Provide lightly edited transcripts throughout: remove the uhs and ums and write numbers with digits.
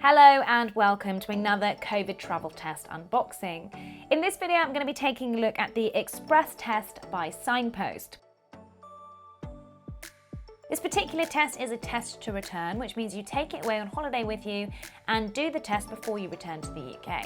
Hello and welcome to another COVID travel test unboxing. In this video I'm going to be taking a look at the ExpressTest by Signpost. This particular test is a test to return, which means you take it away on holiday with you and do the test before you return to the UK.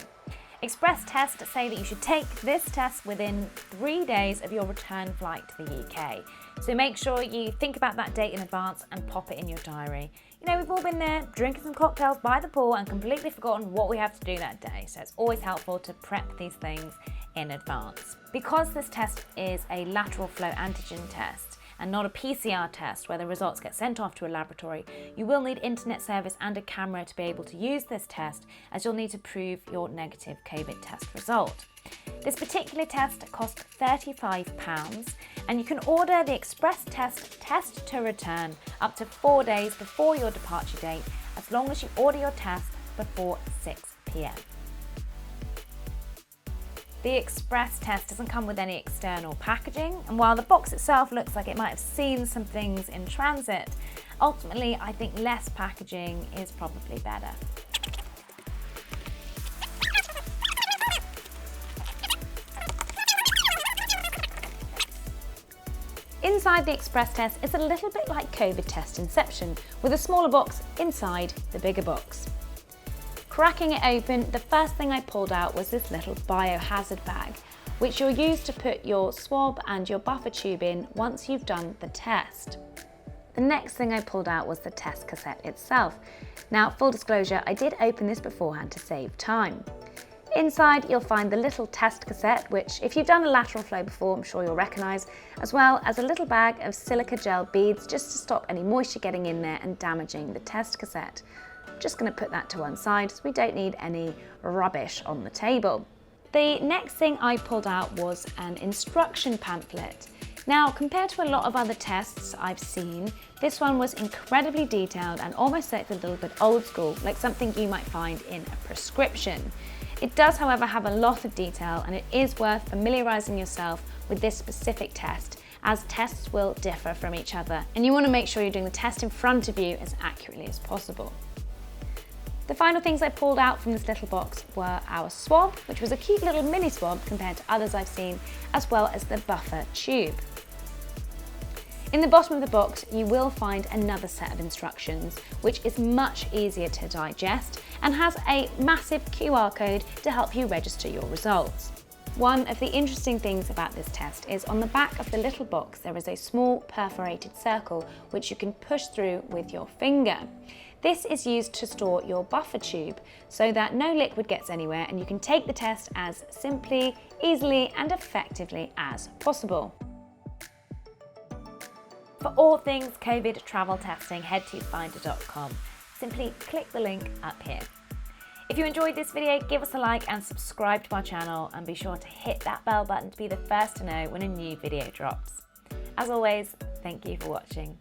ExpressTest say that you should take this test within 3 days of your return flight to the UK. So make sure you think about that date in advance and pop it in your diary. You know, we've all been there drinking some cocktails by the pool and completely forgotten what we have to do that day. So it's always helpful to prep these things in advance. Because this test is a lateral flow antigen test and not a PCR test where the results get sent off to a laboratory, you will need internet service and a camera to be able to use this test, as you'll need to prove your negative COVID test result. This particular test costs £35 and you can order the ExpressTest test to return up to 4 days before your departure date, as long as you order your test before 6 p.m. The ExpressTest doesn't come with any external packaging, and while the box itself looks like it might have seen some things in transit, ultimately I think less packaging is probably better. Inside the ExpressTest is a little bit like COVID test inception, with a smaller box inside the bigger box. Cracking it open, the first thing I pulled out was this little biohazard bag, which you'll use to put your swab and your buffer tube in once you've done the test. The next thing I pulled out was the test cassette itself. Now, full disclosure, I did open this beforehand to save time. Inside, you'll find the little test cassette, which if you've done a lateral flow before, I'm sure you'll recognise, as well as a little bag of silica gel beads just to stop any moisture getting in there and damaging the test cassette. Just going to put that to one side so we don't need any rubbish on the table. The next thing I pulled out was an instruction pamphlet. Now, compared to a lot of other tests I've seen, this one was incredibly detailed and almost looked a little bit old school, like something you might find in a prescription. It does, however, have a lot of detail, and it is worth familiarising yourself with this specific test, as tests will differ from each other, and you want to make sure you're doing the test in front of you as accurately as possible. The final things I pulled out from this little box were our swab, which was a cute little mini swab compared to others I've seen, as well as the buffer tube. In the bottom of the box, you will find another set of instructions, which is much easier to digest and has a massive QR code to help you register your results. One of the interesting things about this test is on the back of the little box, there is a small perforated circle which you can push through with your finger. This is used to store your buffer tube so that no liquid gets anywhere and you can take the test as simply, easily and effectively as possible. For all things COVID travel testing, head to finder.com. Simply click the link up here. If you enjoyed this video, give us a like and subscribe to our channel, and be sure to hit that bell button to be the first to know when a new video drops. As always, thank you for watching.